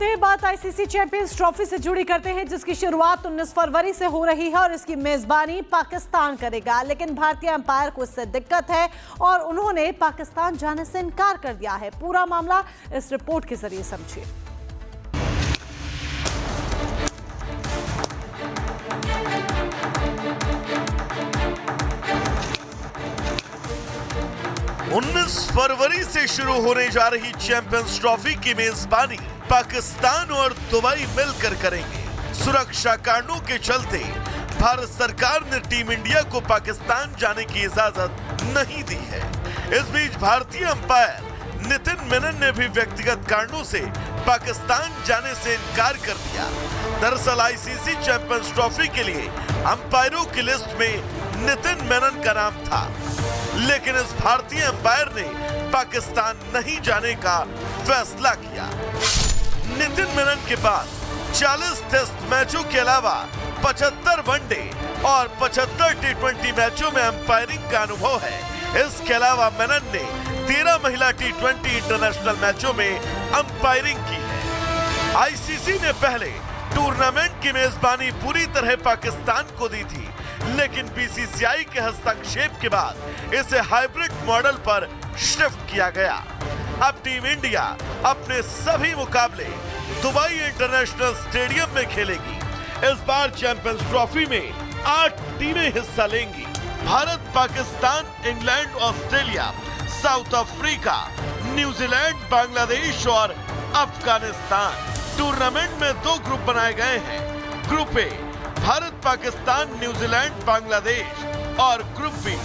करते हैं बात आईसीसी चैंपियंस ट्रॉफी से जुड़ी करते हैं, जिसकी शुरुआत 19 फरवरी से हो रही है और इसकी मेजबानी पाकिस्तान करेगा। लेकिन भारतीय अंपायर को इससे दिक्कत है और उन्होंने पाकिस्तान जाने से इनकार कर दिया है। पूरा मामला इस रिपोर्ट के जरिए समझिए। उन्नीस फरवरी से शुरू होने जा रही चैंपियंस ट्रॉफी की मेजबानी पाकिस्तान और दुबई मिलकर करेंगे। सुरक्षा कारणों के चलते भारत सरकार ने टीम इंडिया को पाकिस्तान जाने की इजाजत नहीं दी है। इस बीच भारतीय अंपायर नितिन मेनन ने भी व्यक्तिगत कारणों से पाकिस्तान जाने से इनकार कर दिया। दरअसल आईसीसी चैंपियंस ट्रॉफी के लिए अंपायरों की लिस्ट में नितिन मेनन का नाम था, लेकिन इस भारतीय अंपायर ने पाकिस्तान नहीं जाने का फैसला किया। नितिन मेनन के पास 40 टेस्ट मैचों के अलावा 75 वनडे और 75 टी20 मैचों में अंपायरिंग का अनुभव है। इसके अलावा मेनन ने 13 महिला टी20 इंटरनेशनल मैचों में अंपायरिंग की है। आईसीसी ने पहले टूर्नामेंट की मेजबानी पूरी तरह पाकिस्तान को दी थी, लेकिन बीसीसीआई के हस्तक्षेप के बाद इसे हाइब्रिड मॉडल पर शिफ्ट किया गया। अब टीम इंडिया अपने सभी मुकाबले दुबई इंटरनेशनल स्टेडियम में खेलेगी। इस बार चैंपियंस ट्रॉफी में 8 टीमें हिस्सा लेंगी। Bharat, Pakistan, England, Australia, South Africa, New Zealand, Bangladesh और अफगानिस्तान। टूर्नामेंट में 2 ग्रुप बनाए गए हैं। Group A Bharat, Pakistan, New Zealand, Bangladesh और group B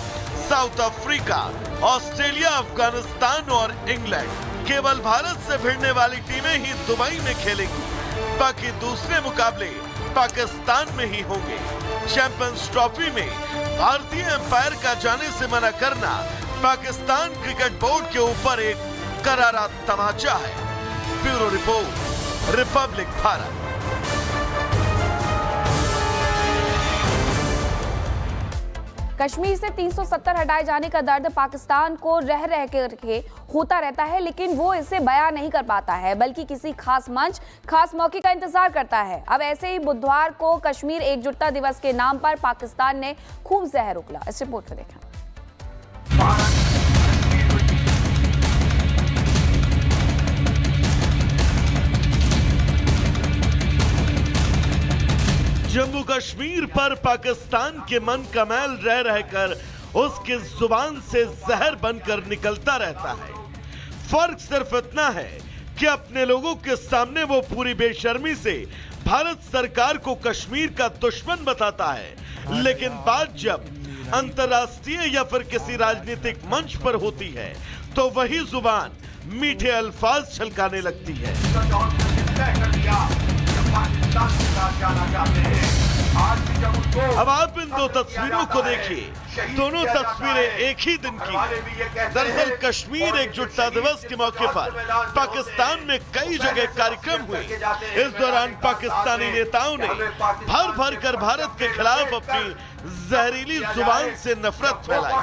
South Africa, Australia, Afghanistan और इंग्लैंड। केवल भारत से भिड़ने वाली टीमें ही दुबई में खेलेंगी, बाकी दूसरे मुकाबले पाकिस्तान में ही होंगे। चैंपियंस ट्रॉफी में भारतीय अंपायर का जाने से मना करना पाकिस्तान क्रिकेट बोर्ड के ऊपर एक करारा तमाचा है। Bureau report, Republic Bharat. Kashmir से 370 हटाए जाने का दर्द पाकिस्तान को रह रह करके होता रहता है, लेकिन वो इसे बयां नहीं कर पाता है, बल्कि किसी खास मंच, खास मौके का इंतजार करता है। अब ऐसे ही बुधवार को कश्मीर एकजुटता दिवस के नाम पर पाकिस्तान ने खूब जहर उगला। इस रिपोर्ट में देखें। जम्मू कश्मीर पर पाकिस्तान के मन का मैल रह रहकर उसकी जुबान से जहर बनकर निकलता रहता है। फर्क सिर्फ इतना है कि अपने लोगों के सामने वो पूरी बेशर्मी से भारत सरकार को कश्मीर का दुश्मन बताता है, लेकिन बात जब अंतर्राष्ट्रीय या फिर किसी राजनीतिक मंच पर होती है तो वही जुबान मीठे अल्फाज छलकाने लगती है। अब आप इन 2 तस्वीरों को देखिए। दोनों तस्वीरें एक ही दिन की। दरअसल कश्मीर एकजुटता दिवस के मौके पर पाकिस्तान में कई जगह कार्यक्रम हुए। इस दौरान पाकिस्तानी नेताओं ने भर भर कर भारत के खिलाफ अपनी जहरीली जुबान से नफरत फैलाई।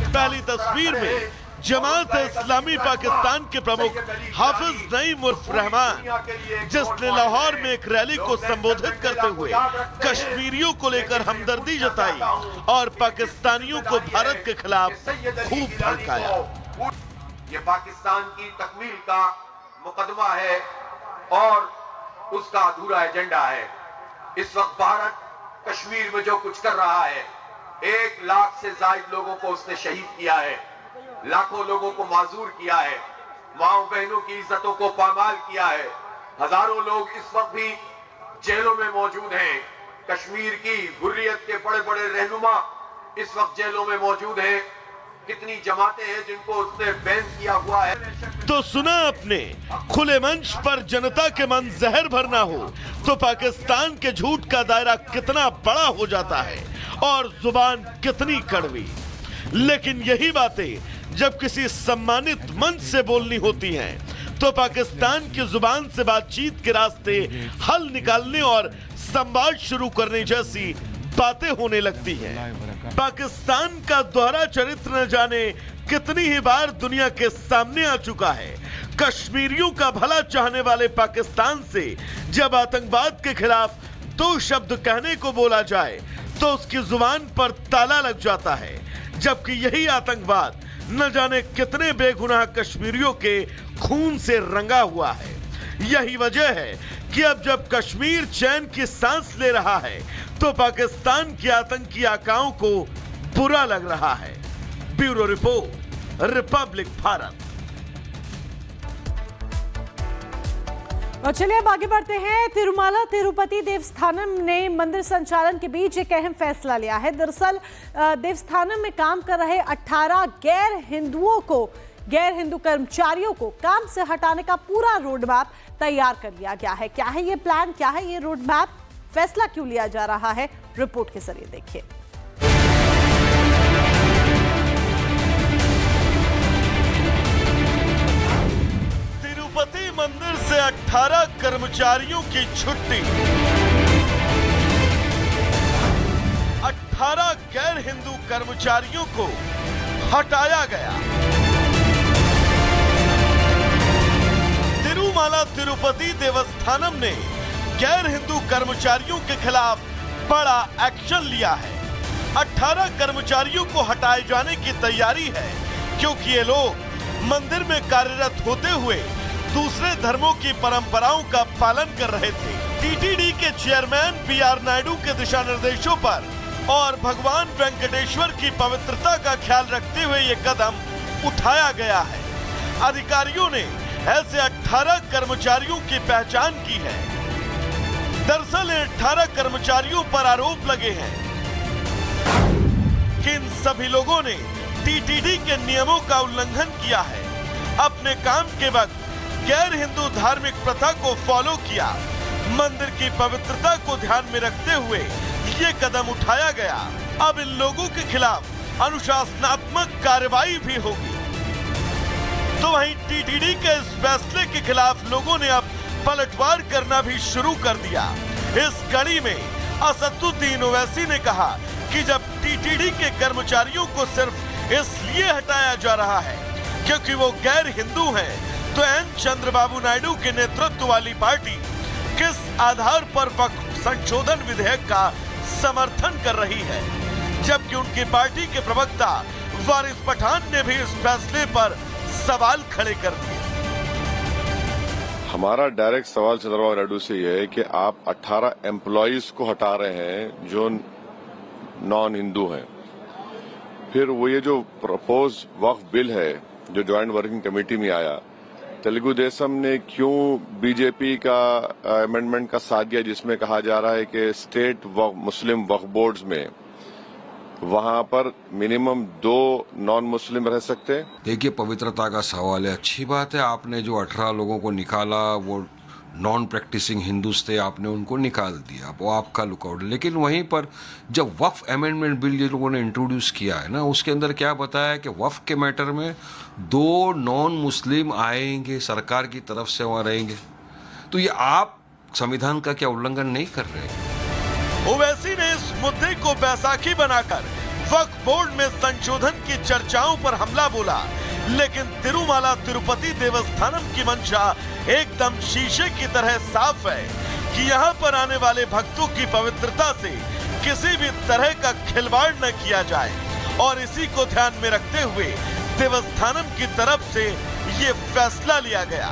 पहली तस्वीर में जमात इस्लामी पाकिस्तान के प्रमुख हाफिज नईम उर्फ रहमान, जिसने लाहौर में एक रैली को संबोधित करते हुए कश्मीरियों को लेकर हमदर्दी जताई और पाकिस्तानियों को भारत के खिलाफ खूब भड़काया। ये पाकिस्तान की तकमील का मुकदमा है और उसका अधूरा एजेंडा है। इस वक्त भारत कश्मीर में जो कुछ कर रहा है, 1 लाख से ज्यादा लोगों को उसने शहीद किया है, लाखों लोगों को माजूर किया है, माओ बहनों की इज्जतों को पामाल किया है। हजारों लोग इस वक्त भी जेलों में मौजूद हैं। कश्मीर की हुर्रियत के बड़े बड़े रहनुमा इस वक्त जेलों में मौजूद हैं। कितनी जमातें हैं जिनको उसने बैन किया हुआ है। तो सुना आपने, खुले मंच पर जनता के मन जहर भरना हो तो पाकिस्तान के झूठ का दायरा कितना बड़ा हो जाता है और जुबान कितनी कड़वी। लेकिन यही बातें जब किसी सम्मानित मंच से बोलनी होती हैं, तो पाकिस्तान की जुबान से बातचीत के रास्ते हल निकालने और संवाद शुरू करने जैसी बातें होने लगती हैं। पाकिस्तान का दोहरा चरित्र न जाने कितनी ही बार दुनिया के सामने आ चुका है। कश्मीरियों का भला चाहने वाले पाकिस्तान से जब आतंकवाद के खिलाफ दो शब्द कहने को बोला जाए तो उसकी जुबान पर ताला लग जाता है, जबकि यही आतंकवाद न जाने कितने बेगुनाह कश्मीरियों के खून से रंगा हुआ है। यही वजह है कि अब जब कश्मीर चैन की सांस ले रहा है तो पाकिस्तान के आतंकी आकाओं को बुरा लग रहा है। Bureau report, Republic Bharat. और चलिए अब आगे बढ़ते हैं। तिरुमाला तिरुपति देवस्थानम ने मंदिर संचालन के बीच एक अहम फैसला लिया है। दरअसल देवस्थानम में काम कर रहे 18 गैर हिंदू कर्मचारियों को काम से हटाने का पूरा रोड मैप तैयार कर लिया गया है। क्या है ये प्लान, क्या है ये रोड मैप, फैसला क्यों लिया जा रहा है, रिपोर्ट के जरिए देखिए। तिरुपति मंदिर से 18 कर्मचारियों की छुट्टी। 18 गैर हिंदू कर्मचारियों को हटाया गया। तिरुमाला तिरुपति देवस्थानम ने गैर हिंदू कर्मचारियों के खिलाफ बड़ा एक्शन लिया है। 18 कर्मचारियों को हटाए जाने की तैयारी है, क्योंकि ये लोग मंदिर में कार्यरत होते हुए दूसरे धर्मों की परंपराओं का पालन कर रहे थे। टीटीडी के चेयरमैन बीआर नायडू के दिशा निर्देशों पर और भगवान वेंकटेश्वर की पवित्रता का ख्याल रखते हुए ये कदम उठाया गया है। अधिकारियों ने ऐसे 18 कर्मचारियों की पहचान की है। दरअसल 18 कर्मचारियों पर आरोप लगे हैं कि इन सभी लोगों ने टीटीडी के नियमों का उल्लंघन किया है, अपने काम के वक्त गैर हिंदू धार्मिक प्रथा को फॉलो किया। मंदिर की पवित्रता को ध्यान में रखते हुए ये कदम उठाया गया। अब इन लोगों के खिलाफ अनुशासनात्मक कार्रवाई भी होगी। तो वहीं टीटीडी के इस फैसले के खिलाफ लोगों ने अब पलटवार करना भी शुरू कर दिया। इस कड़ी में असदुद्दीन ओवैसी ने कहा कि जब टीटीडी के कर्मचारियों को सिर्फ इसलिए हटाया जा रहा है क्योंकि वो गैर हिंदू हैं, तो एन चंद्रबाबू नायडू के नेतृत्व वाली पार्टी किस आधार पर वक्फ संशोधन विधेयक का समर्थन कर रही है, जबकि उनकी पार्टी के प्रवक्ता वारिस पठान ने भी इस फैसले पर सवाल खड़े कर दिए। हमारा डायरेक्ट सवाल चंद्रबाबू नायडू से यह है कि आप 18 एम्प्लॉइज को हटा रहे हैं जो नॉन हिंदू हैं। फिर वो ये जो प्रपोज वक्फ बिल है जो ज्वाइंट वर्किंग कमेटी में आया, तेलुगु देशम ने क्यों बीजेपी का अमेंडमेंट का साथ दिया जिसमें कहा जा रहा है कि स्टेट मुस्लिम वक्फ बोर्ड्स में वहां पर मिनिमम 2 नॉन मुस्लिम रह सकते हैं। देखिए, पवित्रता का सवाल है। अच्छी बात है आपने जो 18 लोगों को निकाला, वो नॉन प्रैक्टिसिंग हिंदूज थे, आपने उनको निकाल दिया, वो आपका लुकआउट। लेकिन वहीं पर जब वक्फ अमेंडमेंट बिल ये लोगों ने इंट्रोड्यूस किया है ना, उसके अंदर क्या बताया है कि वक्फ के मैटर में 2 नॉन मुस्लिम आएंगे, सरकार की तरफ से वहां रहेंगे। तो ये आप संविधान का क्या उल्लंघन नहीं कर रहे? ओवैसी ने इस मुद्दे को बैसाखी बनाकर वक्फ बोर्ड में संशोधन की चर्चाओं पर हमला बोला, लेकिन तिरुमाला तिरुपति देवस्थानम की मंशा एकदम शीशे की तरह साफ है कि यहाँ पर आने वाले भक्तों की पवित्रता से किसी भी तरह का खिलवाड़ न किया जाए, और इसी को ध्यान में रखते हुए देवस्थानम की तरफ से ये फैसला लिया गया।